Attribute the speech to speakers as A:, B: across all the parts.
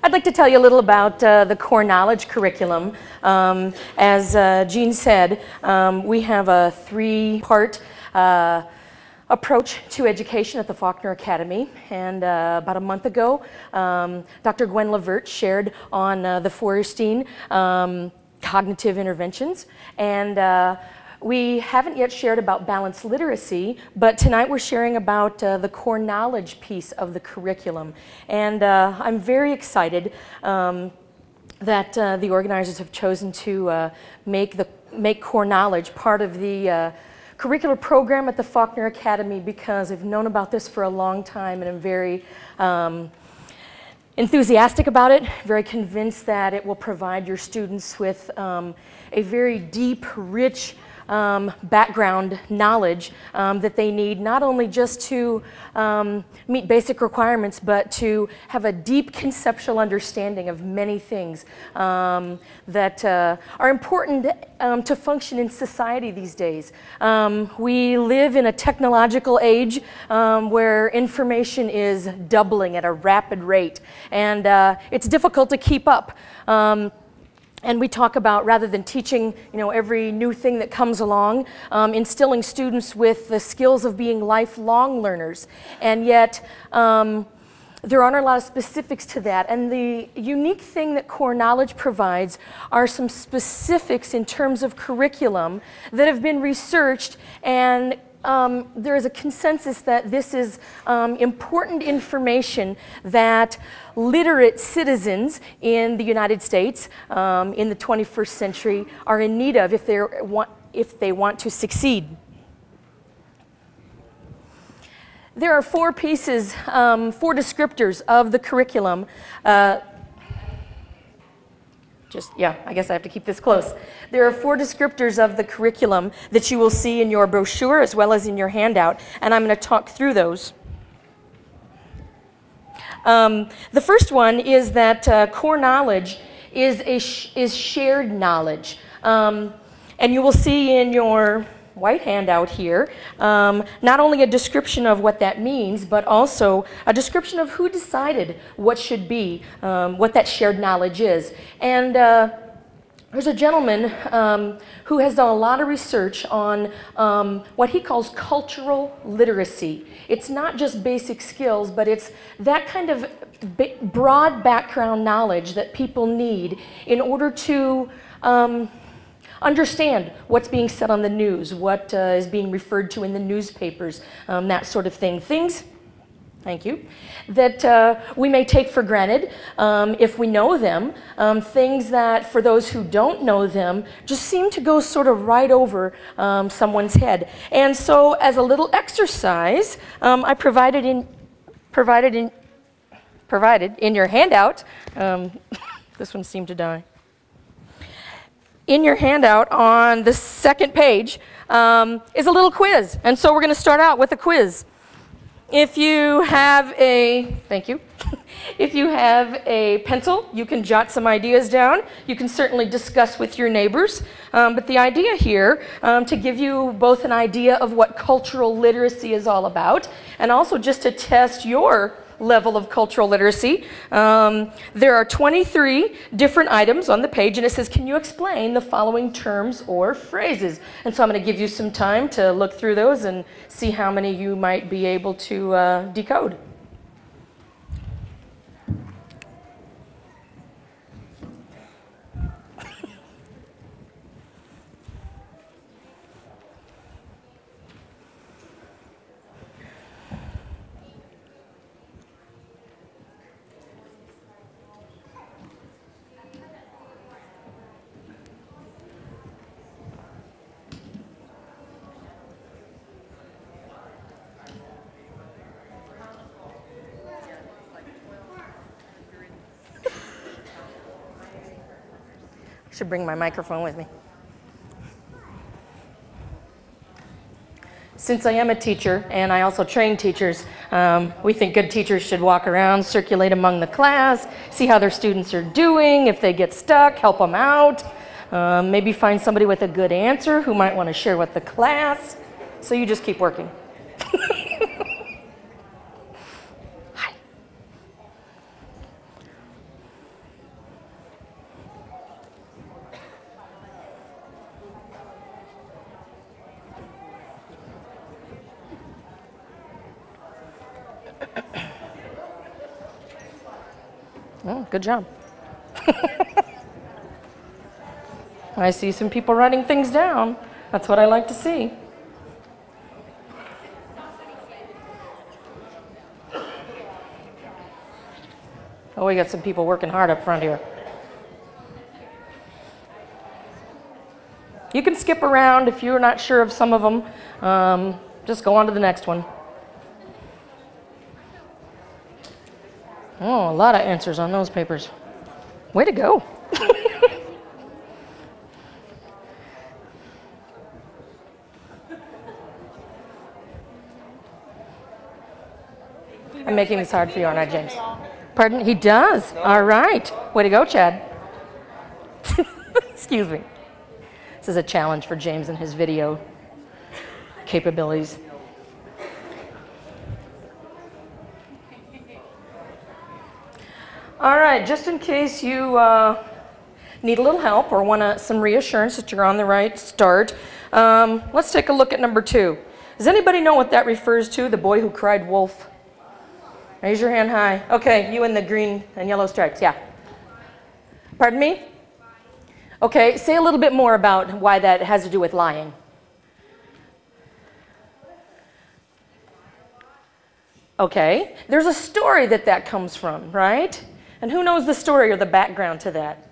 A: I'd like to tell you a little about the core knowledge curriculum. As Jean said, we have a three-part approach to education at the Faulkner Academy, and about a month ago Dr. Gwen Levert shared on the Feuerstein cognitive interventions, and we haven't yet shared about balanced literacy, but tonight we're sharing about the core knowledge piece of the curriculum. And I'm very excited that the organizers have chosen to make core knowledge part of the curricular program at the Faulkner Academy, because I've known about this for a long time, and I'm very enthusiastic about it, very convinced that it will provide your students with a very deep, rich background knowledge that they need, not only just to meet basic requirements, but to have a deep conceptual understanding of many things that are important to function in society these days. We live in a technological age where information is doubling at a rapid rate, and it's difficult to keep up. And we talk about, rather than teaching, every new thing that comes along, instilling students with the skills of being lifelong learners. And yet, there aren't a lot of specifics to that. And the unique thing that core knowledge provides are some specifics in terms of curriculum that have been researched, and there is a consensus that this is important information that literate citizens in the United States in the 21st century are in need of if they want to succeed. There are four pieces, four descriptors of the curriculum. I guess I have to keep this close. There are four descriptors of the curriculum that you will see in your brochure as well as in your handout, and I'm going to talk through those. The first one is that core knowledge is shared knowledge, and you will see in your white handout here not only a description of what that means, but also a description of who decided what should be, what that shared knowledge is. And there's a gentleman who has done a lot of research on what he calls cultural literacy. It's not just basic skills, but it's that kind of broad background knowledge that people need in order to understand what's being said on the news, what is being referred to in the newspapers, that sort of thing. Things, thank you, that we may take for granted if we know them, things that for those who don't know them just seem to go sort of right over someone's head. And so as a little exercise, I provided in your handout, this one seemed to die. In your handout on the second page is a little quiz. And so we're going to start out with a quiz. If you have thank you. If you have a pencil, you can jot some ideas down. You can certainly discuss with your neighbors. But the idea here, to give you both an idea of what cultural literacy is all about, and also just to test your level of cultural literacy. There are 23 different items on the page, and it says, can you explain the following terms or phrases? And so I'm going to give you some time to look through those and see how many you might be able to decode. Should bring my microphone with me. Since I am a teacher and I also train teachers, we think good teachers should walk around, circulate among the class, see how their students are doing. If they get stuck, help them out. Maybe find somebody with a good answer who might want to share with the class. So you just keep working. Hi. Oh, good job. I see some people writing things down. That's what I like to see. Oh, we got some people working hard up front here. You can skip around if you're not sure of some of them. Just go on to the next one. Oh, a lot of answers on those papers. Way to go. I'm making this hard for you, aren't I, James? Pardon? He does. All right. Way to go, Chad. Excuse me. This is a challenge for James and his video capabilities. All right, just in case you need a little help or want some reassurance that you're on the right start, let's take a look at number 2. Does anybody know what that refers to, the boy who cried wolf? Raise your hand high. Okay, you in the green and yellow stripes, yeah. Pardon me? Okay, say a little bit more about why that has to do with lying. Okay, there's a story that comes from, right? And who knows the story or the background to that?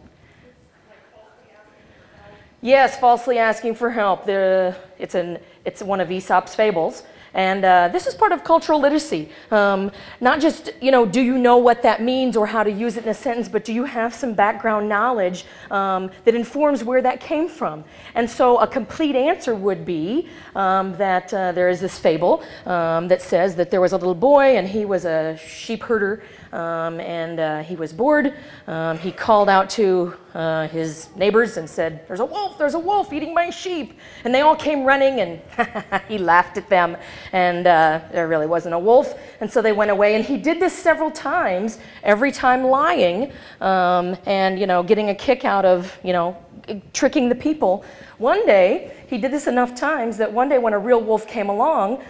A: Yes, falsely asking for help. It's one of Aesop's fables. And this is part of cultural literacy. Not just, do you know what that means or how to use it in a sentence, but do you have some background knowledge that informs where that came from? And so a complete answer would be that there is this fable that says that there was a little boy and he was a sheep herder and he was bored. He called out to his neighbors and said, there's a wolf eating my sheep. And they all came running and he laughed at them. And there really wasn't a wolf. And so they went away. And he did this several times, every time lying and, getting a kick out of, tricking the people. One day, he did this enough times that one day when a real wolf came along,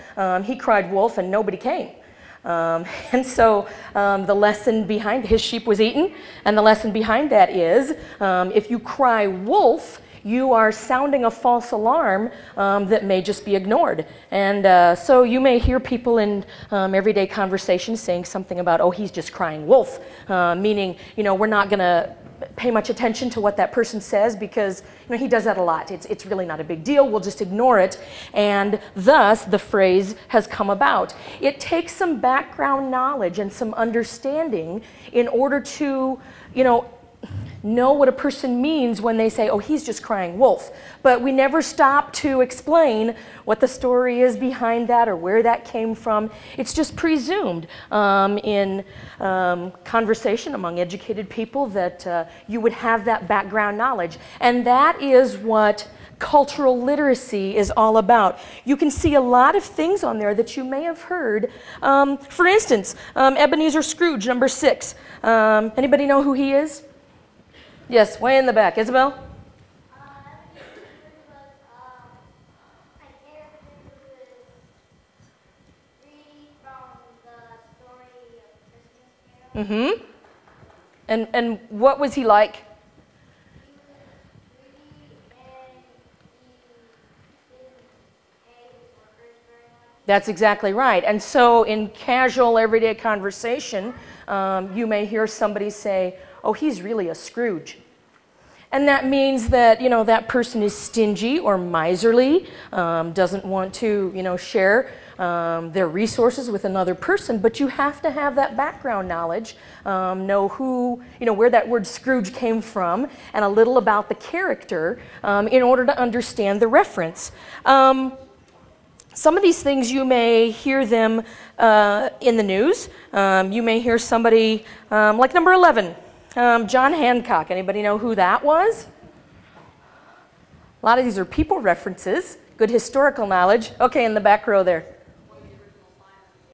A: he cried wolf and nobody came. And so the lesson behind his sheep was eaten, and the lesson behind that is if you cry wolf, you are sounding a false alarm that may just be ignored. And so you may hear people in everyday conversations saying something about, oh, he's just crying wolf, meaning, we're not going to pay much attention to what that person says because he does that a lot. It's really not a big deal. We'll just ignore it. And thus, the phrase has come about. It takes some background knowledge and some understanding in order to, know what a person means when they say, oh, he's just crying wolf. But we never stop to explain what the story is behind that or where that came from. It's just presumed in conversation among educated people that you would have that background knowledge. And that is what cultural literacy is all about. You can see a lot of things on there that you may have heard. For instance, Ebenezer Scrooge, number 6. Anybody know who he is? Yes, way in the back. Isabel? Mm-hmm. And what was he like? That's exactly right. And so in casual, everyday conversation, you may hear somebody say, oh, he's really a Scrooge. And that means that, that person is stingy or miserly, doesn't want to, share their resources with another person, but you have to have that background knowledge, know who, where that word Scrooge came from, and a little about the character in order to understand the reference. Some of these things you may hear them in the news. You may hear somebody like number 11. John Hancock, anybody know who that was? A lot of these are people references, good historical knowledge. Okay, in the back row there.